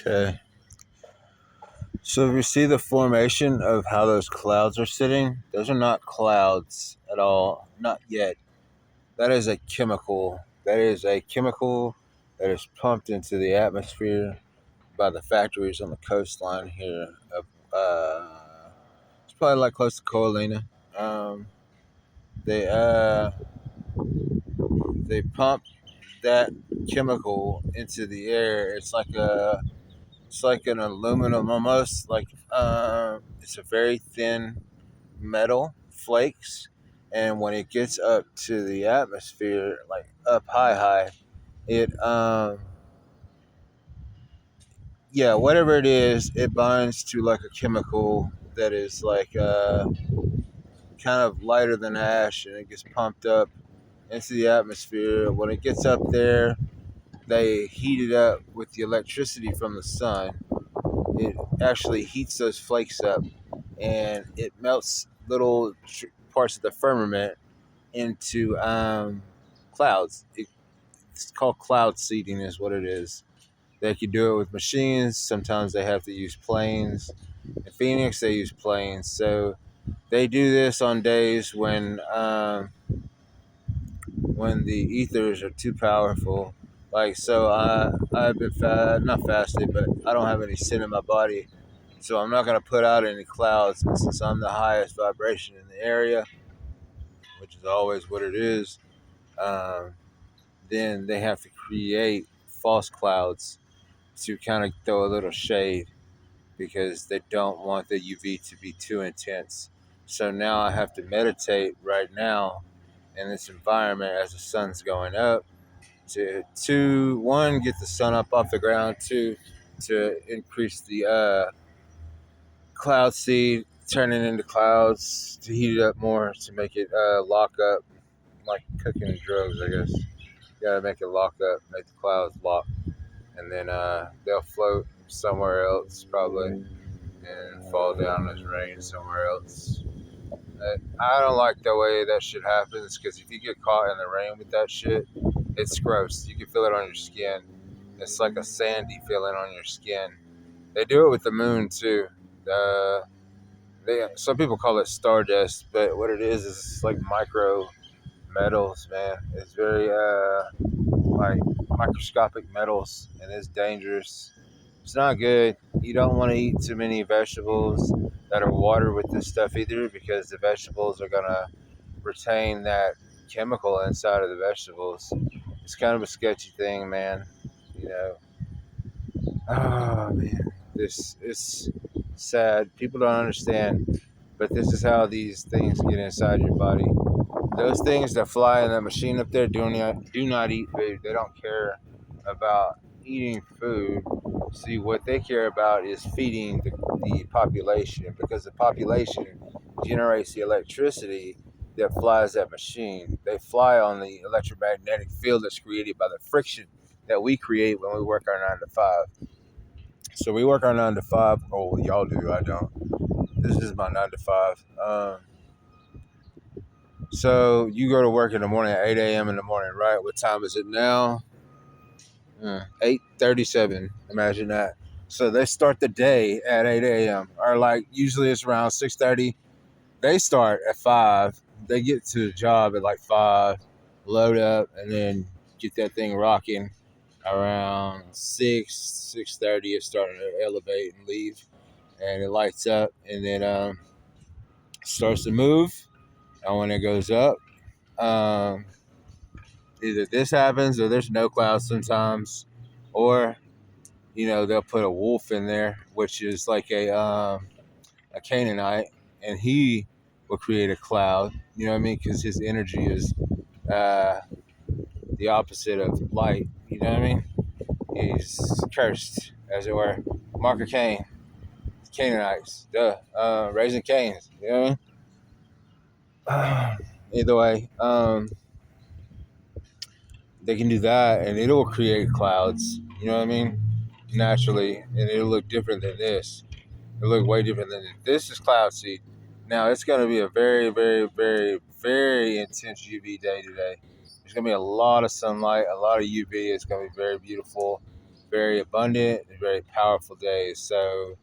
Okay. So if you see the formation of how those clouds are sitting, those are not clouds at all. Not yet. That is a chemical. That is a chemical that is pumped into the atmosphere by the factories on the coastline here of it's probably like close to Coalina. Um, they they pump that chemical into the air. It's like an aluminum almost like it's a very thin metal flakes, and when it gets up to the atmosphere, like up high, it yeah, whatever it is, it binds to like a chemical that is like kind of lighter than ash, and it gets pumped up into the atmosphere. When it gets up there, they heat it up with the electricity from the sun. It actually heats those flakes up, and it melts little parts of the firmament into clouds. It's called cloud seeding, is what it is. They can do it with machines. Sometimes they have to use planes. In Phoenix, they use planes. So they do this on days when the ethers are too powerful. Like so, I've been not fasted, but I don't have any sin in my body, so I'm not gonna put out any clouds. And since I'm the highest vibration in the area, which is always what it is, um, then they have to create false clouds to kind of throw a little shade because they don't want the UV to be too intense. So now I have to meditate right now in this environment as the sun's going up to one, get the sun up off the ground, two, to increase the cloud seed, turn it into clouds, to heat it up more, to make it lock up, like cooking drugs, I guess. You gotta make it lock up, make the clouds lock, and then they'll float somewhere else probably and fall down as rain somewhere else. I don't like the way that shit happens because if you get caught in the rain with that shit, it's gross. You can feel it on your skin. It's like a sandy feeling on your skin. They do it with the moon too. Uh, some people call it stardust, but what it is like micro metals, man. It's very like microscopic metals, and it's dangerous. It's not good. You don't want to eat too many vegetables that are watered with this stuff either, because the vegetables are gonna retain that chemical inside of the vegetables. It's kind of a sketchy thing, man. You know, oh man, this is sad. People don't understand, but this is how these things get inside your body. Those things that fly in that machine up there do not eat food. They don't care about eating food. See, what they care about is feeding the population, because the population generates the electricity that flies that machine. They fly on the electromagnetic field that's created by the friction that we create when we work our 9 to 5. So we work our 9 to 5. Oh, y'all do. I don't. This is my 9 to 5. So you go to work in the morning at 8 a.m. in the morning, right? What time is it now? 8:37. Imagine that. So they start the day at 8 a.m. or like usually it's around 6:30. They start at 5. They get to the job at like 5, load up, and then get that thing rocking around 6:30. It's starting to elevate and leave, and it lights up, and then starts to move. And when it goes up, um, either this happens or there's no clouds sometimes, or they'll put a wolf in there, which is like a Canaanite, and he will create a cloud. You know what I mean? Because his energy is uh, the opposite of light. You know what I mean? He's cursed, as it were. Mark of Cain, Canaanites, duh, raising Cains. You know what I mean? Either way, they can do that, and it'll create clouds. You know what I mean? Naturally, and it'll look different than this. It'll look way different than this. This is cloud seed. Now it's going to be a very, very, very, very intense UV day today. There's going to be a lot of sunlight, a lot of UV. It's going to be very beautiful. very abundant and very powerful day. So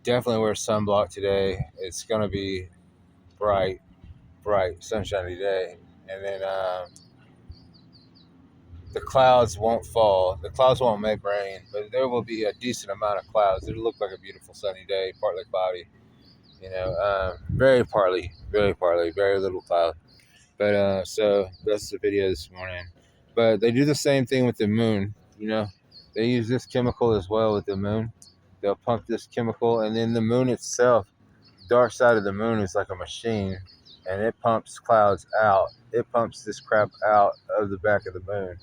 definitely wear sunblock today. It's gonna be bright, sunshiny day, and then the clouds won't fall. The clouds won't make rain, but there will be a decent amount of clouds. It'll look like a beautiful sunny day, partly cloudy. Very partly, very little cloud. But so that's the video this morning. But they do the same thing with the moon. They use this chemical as well with the moon. They'll pump this chemical, and then the moon itself, dark side of the moon is like a machine, and it pumps clouds out. It pumps this crap out of the back of the moon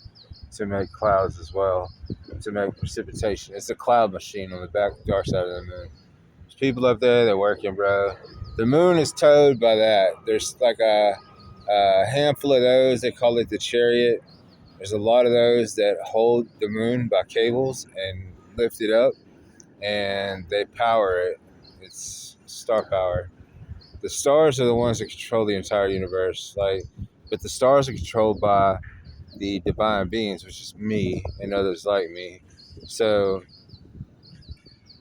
to make clouds as well, to make precipitation. It's a cloud machine on the dark side of the moon. There's people up there that are working, bro. The moon is towed by that. There's like a handful of those. They call it the chariot. There's a lot of those that hold the moon by cables and lift it up, and they power it. It's star power. The stars are the ones that control the entire universe. But the stars are controlled by the divine beings, which is me and others like me. So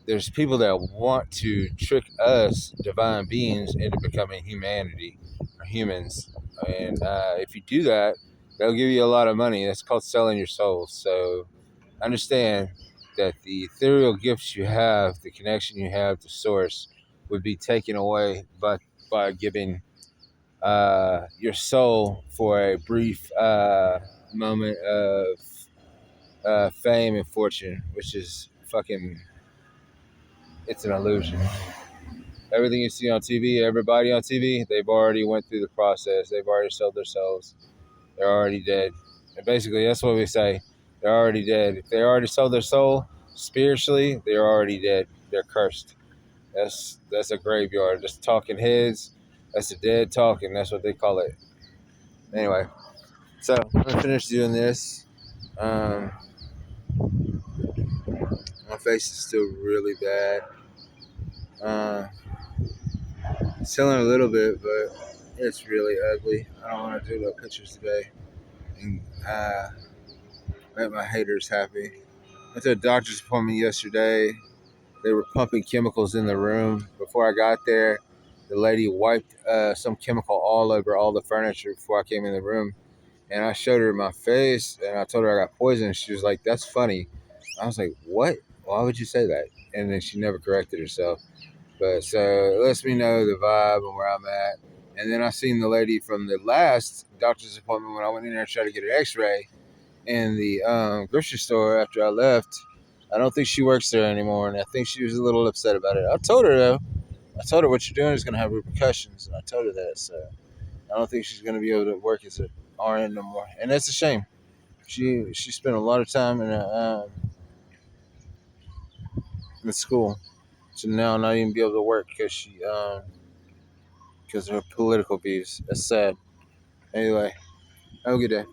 there's people that want to trick us, divine beings, into becoming humanity or humans. And if you do that, they'll give you a lot of money. That's called selling your soul. So understand that the ethereal gifts you have, the connection you have to source, would be taken away by giving your soul for a brief moment of fame and fortune, which is fucking, it's an illusion. Everything you see on TV, everybody on TV, they've already went through the process. They've already sold their souls. They're already dead. And basically, that's what we say. They're already dead. If they already sold their soul spiritually, they're already dead. They're cursed. That's a graveyard. Just talking heads. That's a dead talking. That's what they call it. Anyway, so I'm gonna finish doing this. My face is still really bad. It's healing a little bit, but it's really ugly. I don't want to do no pictures today and make my haters happy. I went to a doctor's appointment yesterday. They were pumping chemicals in the room. Before I got there, the lady wiped some chemical all over all the furniture before I came in the room. And I showed her my face, and I told her I got poisoned. She was like, "That's funny." I was like, "What? Why would you say that?" And then she never corrected herself. But so it lets me know the vibe and where I'm at. And then I seen the lady from the last doctor's appointment when I went in there and tried to get an x-ray in the grocery store after I left. I don't think she works there anymore, and I think she was a little upset about it. I told her, though. I told her what you're doing is going to have repercussions, and I told her that. So I don't think she's going to be able to work as an RN no more. And that's a shame. She spent a lot of time in school to now not even be able to work because of her political views. That's sad. Anyway, have a good day.